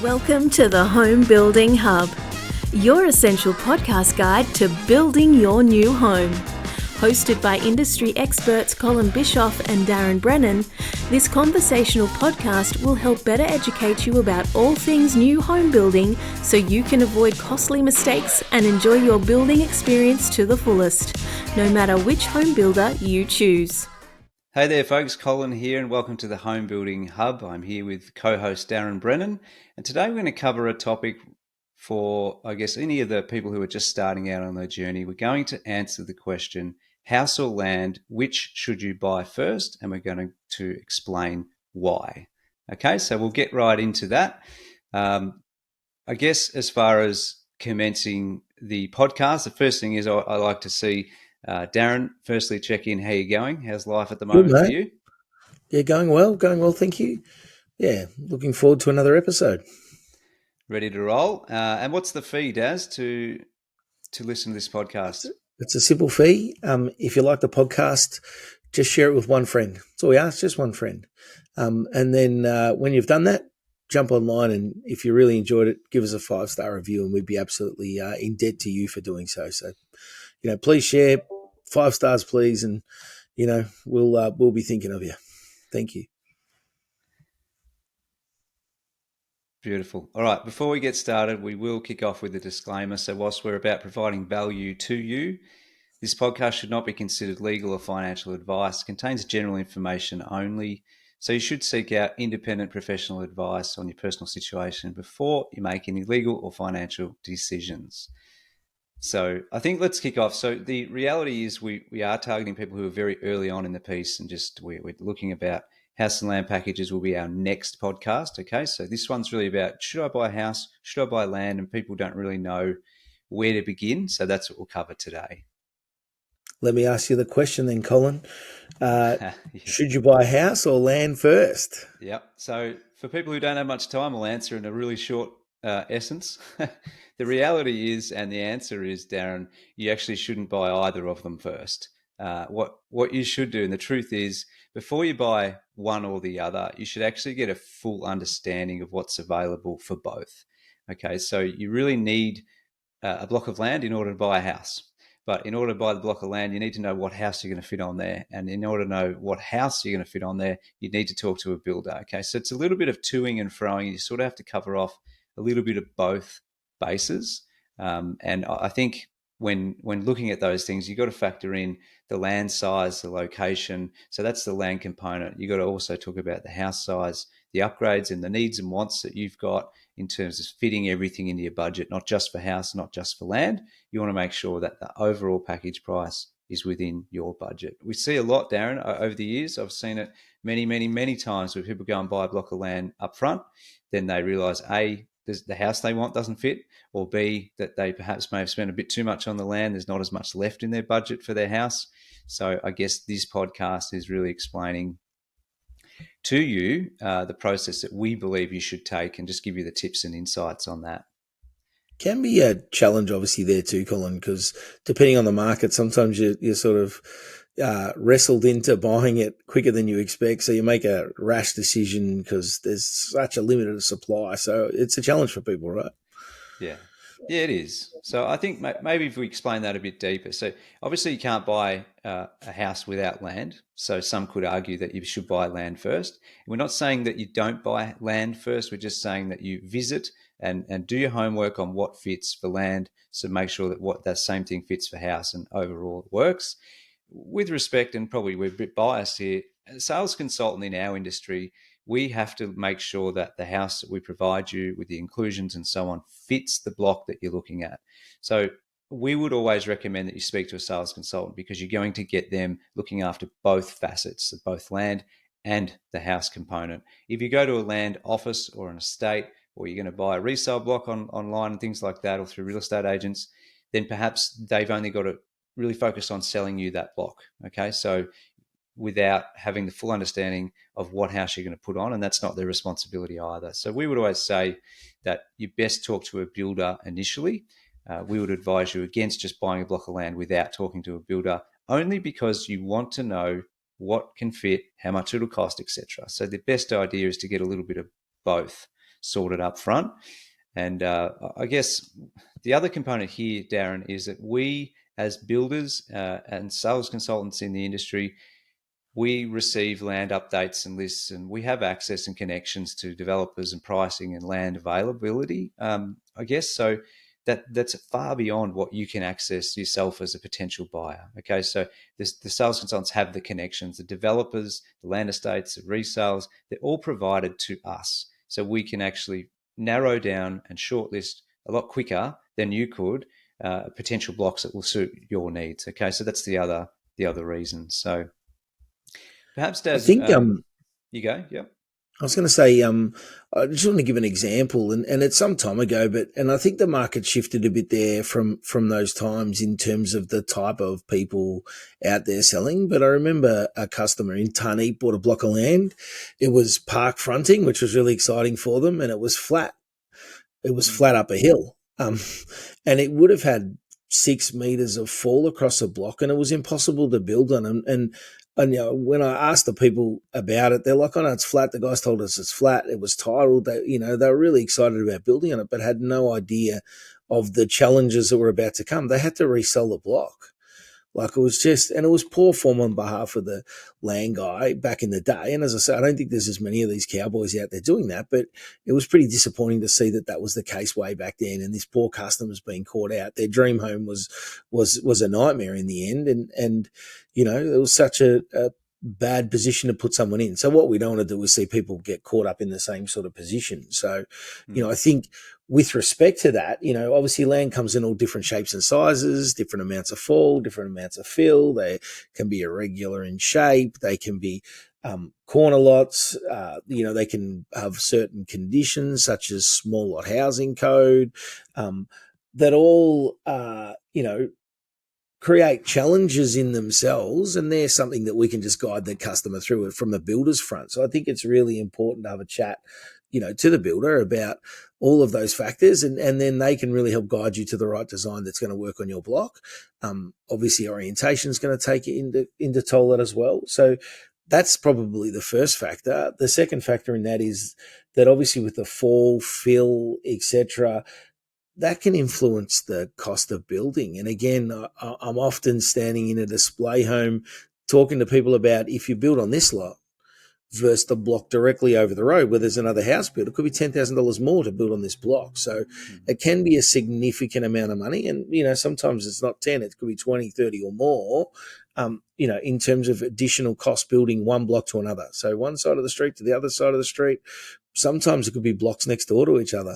Welcome to the Home Building Hub, your essential podcast guide to building your new home. Hosted by industry experts Colin Bischoff and Darren Brennan, this conversational podcast will help better educate you about all things new home building so you can avoid costly mistakes and enjoy your building experience to the fullest, no matter which home builder you choose. Hey there folks, Colin here and welcome to the Home Building Hub. I'm here with co-host Darren Brennan, and today we're going to cover a topic for, I guess, any of the people who are just starting out on their journey. We're going to answer the question, house or land, which should you buy first? And we're going to explain why. Okay, so we'll get right into that. I guess as far as commencing the podcast, the first thing is I like to see Darren, firstly, check in. How you going? How's life at the moment for you? Yeah, going well, thank you. Yeah, looking forward to another episode. Ready to roll. And what's the fee, Daz, to listen to this podcast? It's a simple fee. If you like the podcast, just share it with one friend. That's all we ask, just one friend. And then when you've done that, jump online, and if you really enjoyed it, give us a 5-star review, and we'd be absolutely in debt to you for doing so. So, please share 5 stars, please, and we'll be thinking of you. Thank you. Beautiful. All right, before we get started, we will kick off with a disclaimer. So whilst we're about providing value to you, this podcast should not be considered legal or financial advice. It contains general information only. So you should seek out independent professional advice on your personal situation before you make any legal or financial decisions. So I think let's kick off. So the reality is we are targeting people who are very early on in the piece, and just we're looking about house and land packages will be our next podcast. Okay, so this one's really about, should I buy a house? Should I buy land? And people don't really know where to begin. So that's what we'll cover today. Let me ask you the question then, Colin. Should you buy a house or land first? Yep. So for people who don't have much time, I'll answer in a really short essence. The reality is, and the answer is, Darren, you actually shouldn't buy either of them first. What you should do, and the truth is, before you buy one or the other, you should actually get a full understanding of what's available for both. Okay, so you really need a block of land in order to buy a house. But in order to buy the block of land, you need to know what house you're going to fit on there. And in order to know what house you're going to fit on there, you need to talk to a builder. Okay, so it's a little bit of toing and froing. You sort of have to cover off a little bit of both bases. And I think when looking at those things, you've got to factor in the land size, the location. So that's the land component. You've got to also talk about the house size, the upgrades and the needs and wants that you've got in terms of fitting everything into your budget, not just for house, not just for land. You want to make sure that the overall package price is within your budget. We see a lot, Darren, over the years. I've seen it many, many, many times where people go and buy a block of land up front. Then they realize, A, the house they want doesn't fit, or B, that they perhaps may have spent a bit too much on the land. There's not as much left in their budget for their house. So I guess this podcast is really explaining to you the process that we believe you should take, and just give you the tips and insights on that. Can be a challenge, obviously, there too, Colin, because depending on the market, sometimes you're sort of wrestled into buying it quicker than you expect. So you make a rash decision because there's such a limited supply. So it's a challenge for people, right? Yeah, it is. So I think maybe if we explain that a bit deeper. So obviously you can't buy a house without land. So some could argue that you should buy land first. We're not saying that you don't buy land first. We're just saying that you visit and do your homework on what fits for land. So make sure that that same thing fits for house and overall it works. With respect, and probably we're a bit biased here, as a sales consultant in our industry, we have to make sure that the house that we provide you with the inclusions and so on fits the block that you're looking at. So we would always recommend that you speak to a sales consultant, because you're going to get them looking after both facets, both land and the house component. If you go to a land office or an estate, or you're going to buy a resale block online and things like that, or through real estate agents, then perhaps they've only got to really focus on selling you that block. Okay, so without having the full understanding of what house you're going to put on, and that's not their responsibility either. So we would always say that you best talk to a builder initially. We would advise you against just buying a block of land without talking to a builder, only because you want to know what can fit, how much it'll cost, etc. So the best idea is to get a little bit of both. sorted up front. And I guess the other component here, Darren, is that we as builders and sales consultants in the industry, we receive land updates and lists, and we have access and connections to developers and pricing and land availability, I guess. So that's far beyond what you can access yourself as a potential buyer. Okay, so the sales consultants have the connections, the developers, the land estates, the resales, they're all provided to us. So we can actually narrow down and shortlist a lot quicker than you could potential blocks that will suit your needs. Okay, so that's the other reason. So perhaps, I Daz, think you go. Yep. I was going to say, I just want to give an example, and it's some time ago, and I think the market shifted a bit there from those times in terms of the type of people out there selling. But I remember a customer in Tunny bought a block of land. It was park fronting, which was really exciting for them, and it was flat. It was flat up a hill, and it would have had 6 meters of fall across a block, and it was impossible to build on. And when I asked the people about it, they're like, "Oh no, it's flat." The guys told us it's flat. It was titled. They were really excited about building on it, but had no idea of the challenges that were about to come. They had to resell the block. Like it was poor form on behalf of the land guy back in the day. And as I said, I don't think there's as many of these cowboys out there doing that, but it was pretty disappointing to see that was the case way back then. And this poor customer's being caught out. Their dream home was a nightmare in the end. And it was such a bad position to put someone in. So what we don't want to do is see people get caught up in the same sort of position. So, I think with respect to that, obviously land comes in all different shapes and sizes, different amounts of fall, different amounts of fill. They can be irregular in shape. They can be corner lots. They can have certain conditions such as small lot housing code that all, create challenges in themselves, and they're something that we can just guide the customer through it from the builder's front. So I think it's really important to have a chat, to the builder about all of those factors, and then they can really help guide you to the right design that's going to work on your block. Obviously, orientation is going to take it into toll that as well. So that's probably the first factor. The second factor in that is that obviously with the fall, fill, etc., that can influence the cost of building. And again, I'm often standing in a display home talking to people about if you build on this lot versus the block directly over the road where there's another house built, it could be $10,000 more to build on this block. So it can be a significant amount of money. And, sometimes it's not 10, it could be 20, 30 or more, in terms of additional cost building one block to another. So one side of the street to the other side of the street, sometimes it could be blocks next door to each other.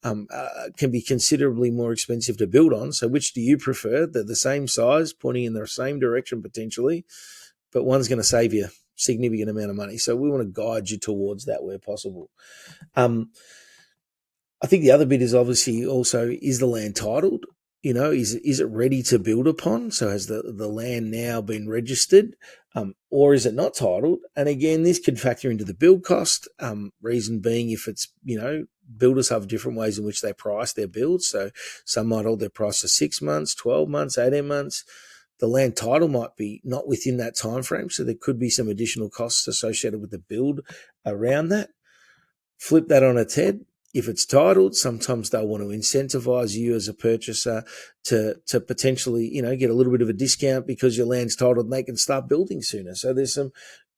Can be considerably more expensive to build on. So which do you prefer? They're the same size, pointing in the same direction potentially, but one's going to save you a significant amount of money. So we want to guide you towards that where possible. I think the other bit is obviously also, is the land titled? Is it ready to build upon? So has the land now been registered, or is it not titled? And again, this could factor into the build cost. Reason being, if it's, builders have different ways in which they price their builds. So some might hold their price for 6 months, 12 months, 18 months. The land title might be not within that time frame, so there could be some additional costs associated with the build around that. Flip that on its head. If it's titled, sometimes they'll want to incentivize you as a purchaser to potentially, get a little bit of a discount because your land's titled and they can start building sooner. So there's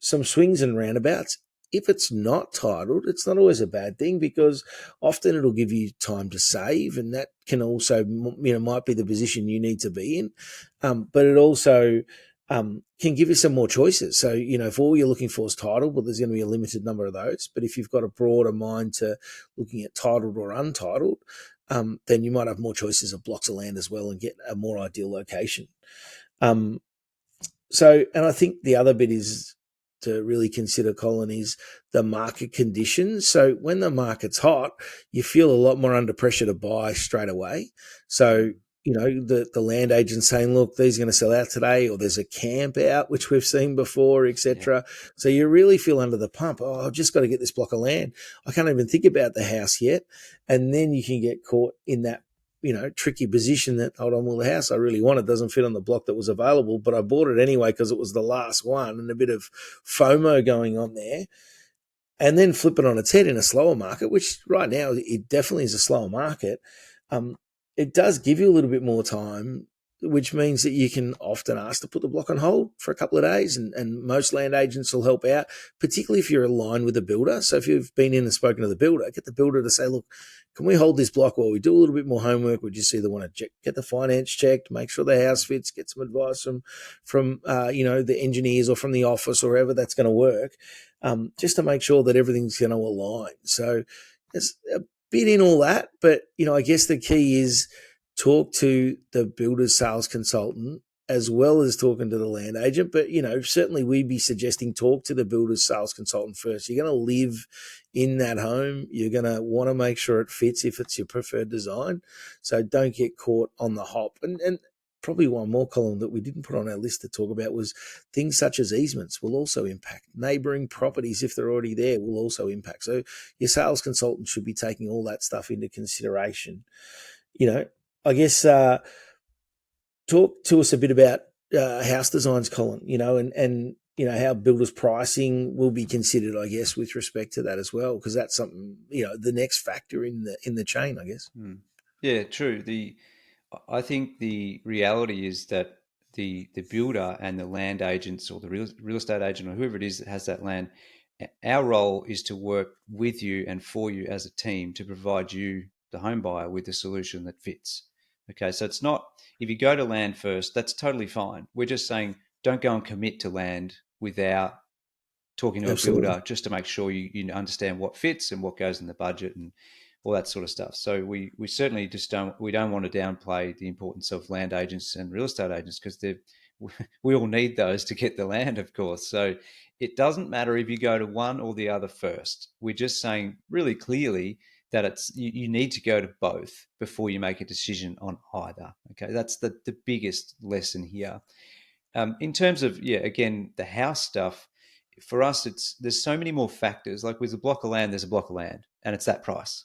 some swings and roundabouts. If it's not titled, it's not always a bad thing because often it'll give you time to save, and that can also, might be the position you need to be in. But it also can give you some more choices. So, if all you're looking for is titled, well, there's going to be a limited number of those. But if you've got a broader mind to looking at titled or untitled, then you might have more choices of blocks of land as well and get a more ideal location. And I think the other bit is to really consider, Colin, is the market conditions. So when the market's hot, you feel a lot more under pressure to buy straight away. So, the land agent saying, look, these are going to sell out today, or there's a camp out, which we've seen before, etc. Yeah. So you really feel under the pump. Oh, I've just got to get this block of land. I can't even think about the house yet. And then you can get caught in that, tricky position that, hold on, well, the house I really wanted doesn't fit on the block that was available, but I bought it anyway because it was the last one, and a bit of FOMO going on there. and then flip it on its head in a slower market, which right now it definitely is a slower market, it does give you a little bit more time, which means that you can often ask to put the block on hold for a couple of days, and most land agents will help out, particularly if you're aligned with the builder. So if you've been in and spoken to the builder, get the builder to say, look, can we hold this block while we do a little bit more homework? We just either want to get the finance checked, make sure the house fits, get some advice from the engineers or from the office or wherever that's going to work, just to make sure that everything's going to align. So there's a bit in all that, but I guess the key is talk to the builder's sales consultant as well as talking to the land agent. But, certainly we'd be suggesting talk to the builder's sales consultant first. You're going to live in that home. You're going to want to make sure it fits if it's your preferred design. So don't get caught on the hop. And probably one more column that we didn't put on our list to talk about was things such as easements will also impact. Neighbouring properties, if they're already there, will also impact. So your sales consultant should be taking all that stuff into consideration. I guess talk to us a bit about house designs, Colin, and how builders' pricing will be considered, I guess, with respect to that as well, because that's something, the next factor in the chain, I guess. Yeah, true. I think the reality is that the builder and the land agents or the real estate agent or whoever it is that has that land, our role is to work with you and for you as a team to provide you, the home buyer, with a solution that fits. Okay, so it's not, if you go to land first, that's totally fine. We're just saying don't go and commit to land without talking to Absolutely. a builder, just to make sure you understand what fits and what goes in the budget and all that sort of stuff. So we certainly just don't want to downplay the importance of land agents and real estate agents, because we all need those to get the land, of course. So it doesn't matter if you go to one or the other first. We're just saying really clearly that you need to go to both before you make a decision on either. Okay, that's the biggest lesson here. In terms of, again, the house stuff, for us, there's so many more factors. Like with a block of land, there's a block of land, and it's that price.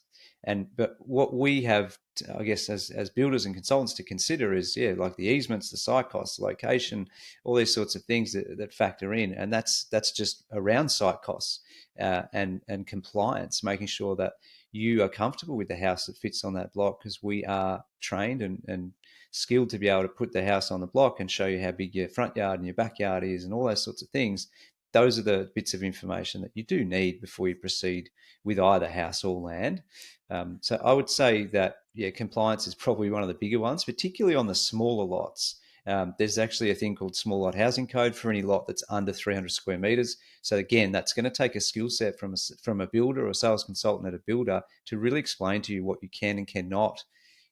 But what we have, I guess, as builders and consultants to consider is, like the easements, the site costs, the location, all these sorts of things that factor in, and that's just around site costs and compliance, making sure that you are comfortable with the house that fits on that block, because we are trained and skilled to be able to put the house on the block and show you how big your front yard and your backyard is and all those sorts of things. Those are the bits of information that you do need before you proceed with either house or land. So I would say that, compliance is probably one of the bigger ones, particularly on the smaller lots. There's actually a thing called small lot housing code for any lot that's under 300 square meters. So again, that's going to take a skill set from a builder or a sales consultant at a builder to really explain to you what you can and cannot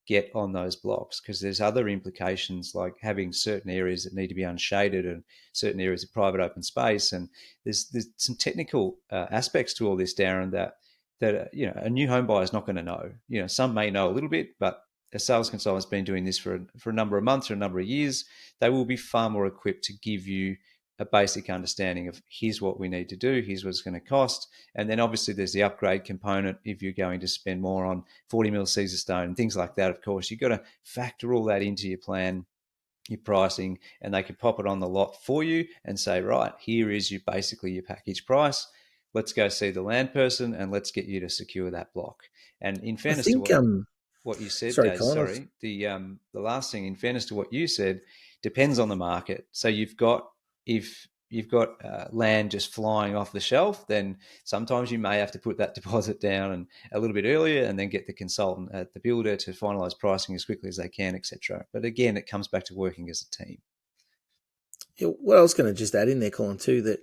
get on those blocks, because there's other implications, like having certain areas that need to be unshaded and certain areas of private open space. And there's some technical aspects to all this, Darren, that a new home buyer is not going to know. Some may know a little bit, but a sales consultant's been doing this for a number of months or a number of years. They will be far more equipped to give you a basic understanding of, here's what we need to do, here's what it's going to cost. And then obviously there's the upgrade component. If you're going to spend more on 40 mil Caesar stone and things like that, of course, you've got to factor all that into your plan, your pricing, and they can pop it on the lot for you and say, right, here is basically your package price. Let's go see the land person and let's get you to secure that block. And in I fairness think, to what you said, sorry, Daz, Colin. the last thing, in fairness to what you said, depends on the market. So if you've got land just flying off the shelf, then sometimes you may have to put that deposit down and a little bit earlier, and then get the consultant at the builder to finalise pricing as quickly as they can, etc. But again, it comes back to working as a team. What I was going to just add in there, Colin, too, that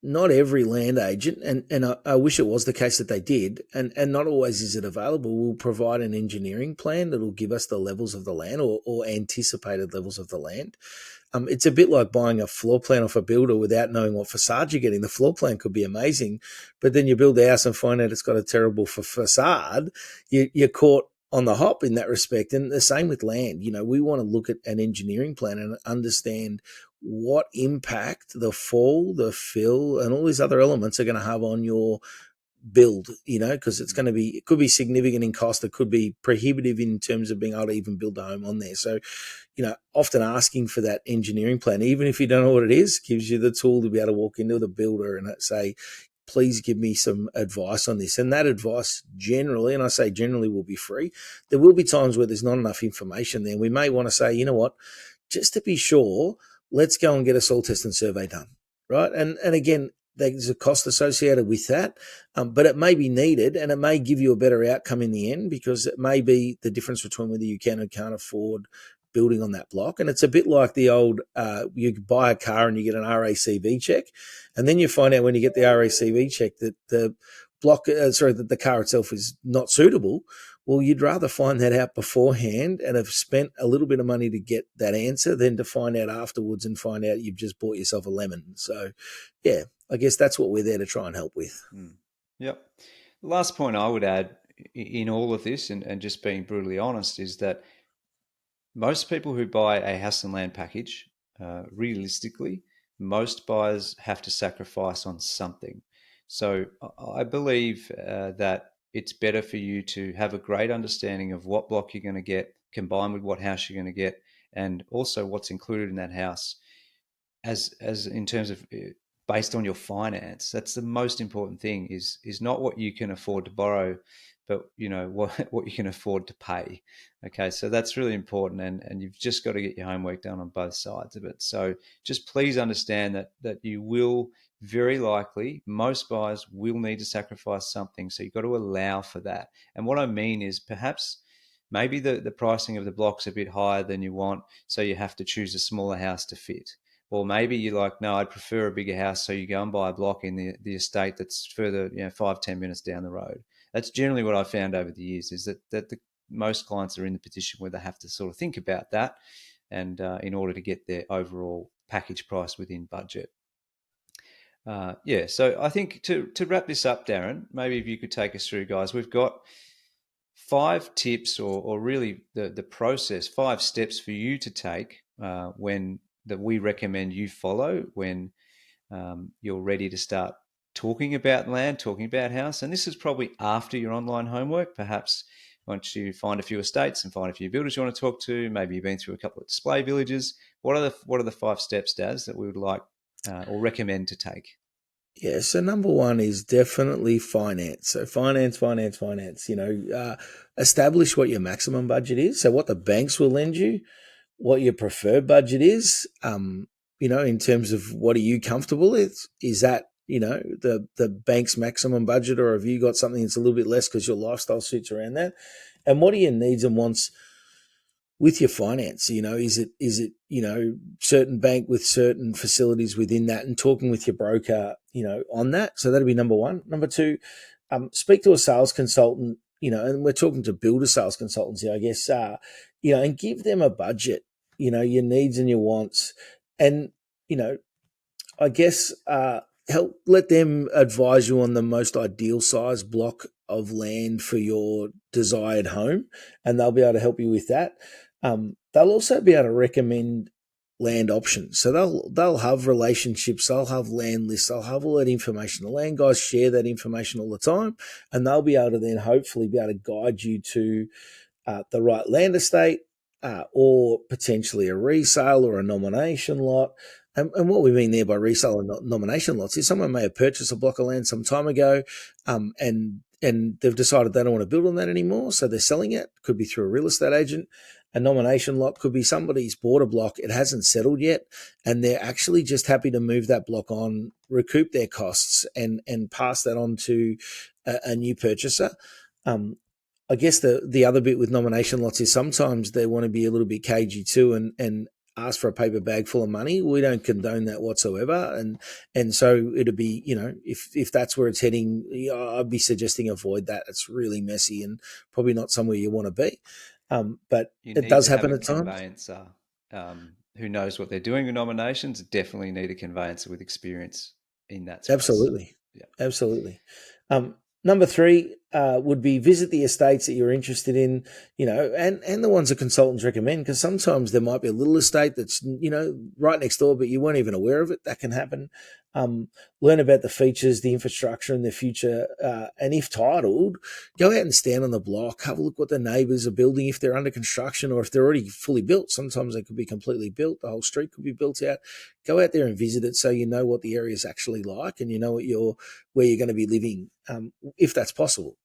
not every land agent, and I wish it was the case that they did, and not always is it available, will provide an engineering plan that will give us the levels of the land or anticipated levels of the land. It's a bit like buying a floor plan off a builder without knowing what facade you're getting. The floor plan could be amazing, but then you build the house and find out it's got a terrible facade. You're caught on the hop in that respect. And the same with land. We want to look at an engineering plan and understand what impact the fall, the fill, and all these other elements are going to have on your build, because it could be significant in cost. It could be prohibitive in terms of being able to even build a home on there. So, often asking for that engineering plan, even if you don't know what it is, gives you the tool to be able to walk into the builder and say, please give me some advice on this. And that advice generally, and I say generally, will be free. There will be times where there's not enough information there. We may want to say, you know what, just to be sure, let's go and get a soil test and survey done, right? And again, there's a cost associated with that, but it may be needed, and it may give you a better outcome in the end, because it may be the difference between whether you can and can't afford building on that block. And it's a bit like the old, you buy a car and you get an RACV check, and then you find out when you get the RACV check that the that the car itself is not suitable. Well, you'd rather find that out beforehand and have spent a little bit of money to get that answer than to find out afterwards and find out you've just bought yourself a lemon. So, yeah, I guess that's what we're there to try and help with. Yep. Last point I would add in all of this, and just being brutally honest, is that most people who buy a house and land package, realistically, most buyers have to sacrifice on something. So I believe that it's better for you to have a great understanding of what block you're going to get, combined with what house you're going to get, and also what's included in that house, as in terms of based on your finance. That's the most important thing. Is not what you can afford to borrow, but what you can afford to pay. Okay, so that's really important, and you've just got to get your homework done on both sides of it. So just please understand that you will, very likely, most buyers will need to sacrifice something. So you've got to allow for that. And what I mean is, perhaps maybe the pricing of the block's a bit higher than you want, so you have to choose a smaller house to fit. Or maybe you're like, no, I'd prefer a bigger house, so you go and buy a block in the estate that's further, 5-10 minutes down the road. That's generally what I've found over the years, is that most clients are in the position where they have to sort of think about that, and in order to get their overall package price within budget. So I think to wrap this up, Darren, maybe if you could take us through, guys. We've got 5 tips, or really the process, 5 steps for you to take that we recommend you follow when you're ready to start talking about land, talking about house. And this is probably after your online homework. Perhaps once you find a few estates and find a few builders you want to talk to, maybe you've been through a couple of display villages. What are the 5 steps, Daz, that we would like or recommend to take? Yeah, so number one is definitely finance. So finance. Establish what your maximum budget is. So what the banks will lend you, what your preferred budget is, in terms of what are you comfortable with? Is that, the bank's maximum budget, or have you got something that's a little bit less because your lifestyle suits around that? And what are your needs and wants with your finance? Is it certain bank with certain facilities within that, and talking with your broker, on that. So that'll be number one. Number two, speak to a sales consultant, and we're talking to builder sales consultants here, I guess, and give them a budget, your needs and your wants, and, I guess, let them advise you on the most ideal size block of land for your desired home, and they'll be able to help you with that. They'll also be able to recommend land options. So they'll have relationships, they'll have land lists, they'll have all that information. The land guys share that information all the time, and they'll be able to then hopefully be able to guide you to the right land estate, or potentially a resale or a nomination lot. And what we mean there by resale and nomination lots is someone may have purchased a block of land some time ago, and they've decided they don't want to build on that anymore, so they're selling it. Could be through a real estate agent. A nomination lot could be somebody's bought a block, it hasn't settled yet, and they're actually just happy to move that block on, recoup their costs, and pass that on to a new purchaser. I guess the other bit with nomination lots is sometimes they want to be a little bit cagey too, and ask for a paper bag full of money. We don't condone that whatsoever, and so it'd be, if that's where it's heading, I'd be suggesting avoid that. It's really messy and probably not somewhere you want to be. But it does happen at times. Conveyancer who knows what they're doing with nominations. Definitely need a conveyancer with experience in that space. Absolutely. Number 3, would be visit the estates that you're interested in, and the ones that consultants recommend, because sometimes there might be a little estate that's, right next door, but you weren't even aware of it. That can happen. Learn about the features, the infrastructure, and the future. And if titled, go out and stand on the block, have a look what the neighbours are building, if they're under construction or if they're already fully built. Sometimes they could be completely built. The whole street could be built out. Go out there and visit it so you know what the area is actually like, and you know where you're going to be living, if that's possible.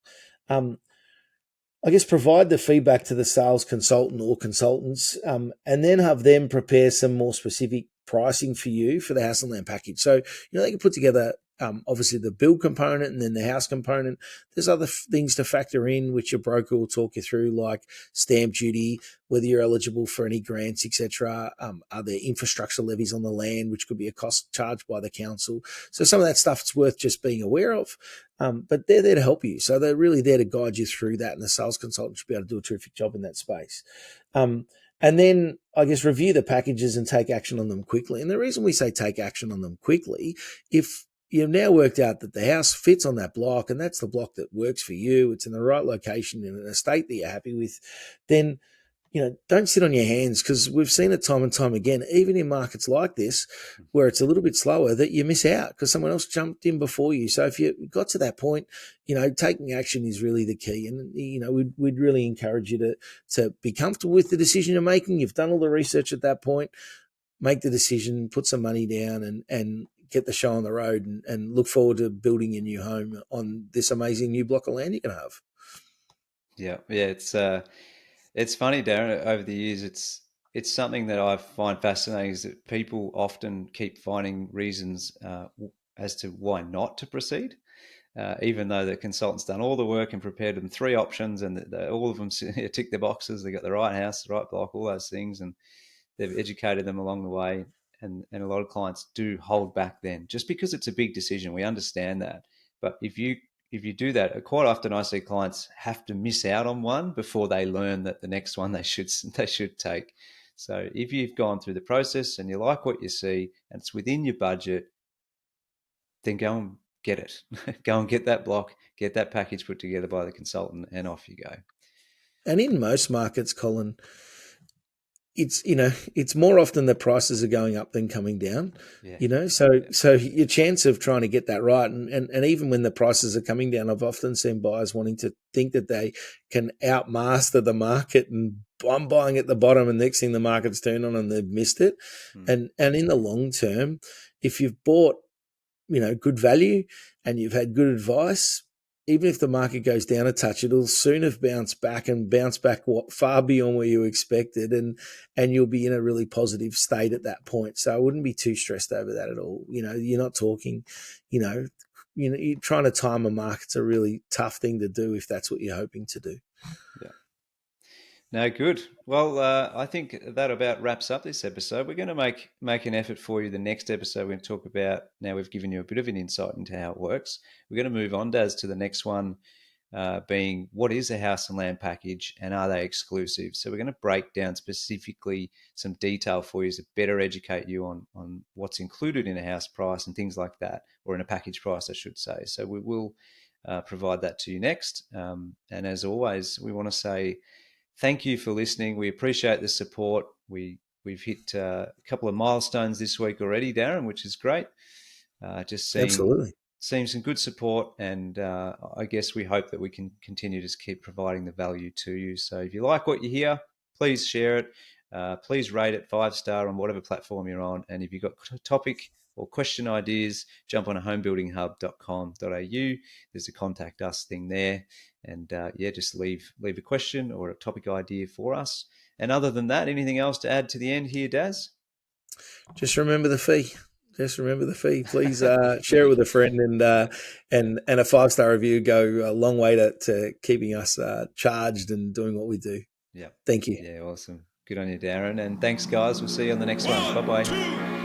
I guess provide the feedback to the sales consultant or consultants, and then have them prepare some more specific pricing for you for the house and land package. So, they can put together, obviously the build component and then the house component. There's other things to factor in, which your broker will talk you through, like stamp duty, whether you're eligible for any grants, etc. Are there infrastructure levies on the land, which could be a cost charged by the council? So some of that stuff it's worth just being aware of. But they're there to help you. So they're really there to guide you through that, and the sales consultant should be able to do a terrific job in that space. And then I guess review the packages and take action on them quickly. And the reason we say take action on them quickly, if you've now worked out that the house fits on that block and that's the block that works for you, it's in the right location in an estate that you're happy with, then don't sit on your hands, because we've seen it time and time again, even in markets like this, where it's a little bit slower, that you miss out because someone else jumped in before you. So if you got to that point, taking action is really the key. And, we'd really encourage you to be comfortable with the decision you're making. You've done all the research at that point, make the decision, put some money down and get the show on the road, and look forward to building your new home on this amazing new block of land you can have. Yeah. It's funny, Darren. Over the years, it's something that I find fascinating, is that people often keep finding reasons as to why not to proceed, even though the consultant's done all the work and prepared them 3 options, and all of them tick their boxes. They got the right house, the right block, all those things, and they've educated them along the way. And a lot of clients do hold back then, just because it's a big decision. We understand that, but if you do that, quite often I see clients have to miss out on one before they learn that the next one they should take. So if you've gone through the process and you like what you see and it's within your budget, then go and get it. Go and get that block, get that package put together by the consultant, and off you go. And in most markets, Colin, it's more often the prices are going up than coming down. Yeah. So your chance of trying to get that right, and even when the prices are coming down, I've often seen buyers wanting to think that they can outmaster the market, and I'm buying at the bottom, and next thing the market's turned on and they've missed it. And in the long term, if you've bought good value and you've had good advice, even if the market goes down a touch, it'll soon have bounced back far beyond where you expected, and you'll be in a really positive state at that point. So I wouldn't be too stressed over that at all. You're not talking, you're trying to time a market's a really tough thing to do if that's what you're hoping to do. Yeah. No, good. Well, I think that about wraps up this episode. We're going to make an effort for you. The next episode we're going to talk about, now we've given you a bit of an insight into how it works. We're going to move on, Daz, to the next one, being what is a house and land package and are they exclusive? So we're going to break down specifically some detail for you to better educate you on what's included in a house price and things like that, or in a package price, I should say. So we will provide that to you next. And as always, we want to say thank you for listening. We appreciate the support. We've hit a couple of milestones this week already, Darren, which is great. Just seeing some good support, and I guess we hope that we can continue to keep providing the value to you. So if you like what you hear, please share it. Please rate it 5-star on whatever platform you're on. And if you've got topic or question ideas, jump on homebuildinghub.com.au. There's a contact us thing there. And just leave a question or a topic idea for us. And other than that, anything else to add to the end here, Daz? Just remember the fee. Please share it with a friend, and a 5-star review go a long way to keeping us charged and doing what we do. Yeah. Thank you. Yeah, awesome. Good on you, Darren. And thanks, guys. We'll see you on the next one. Bye-bye.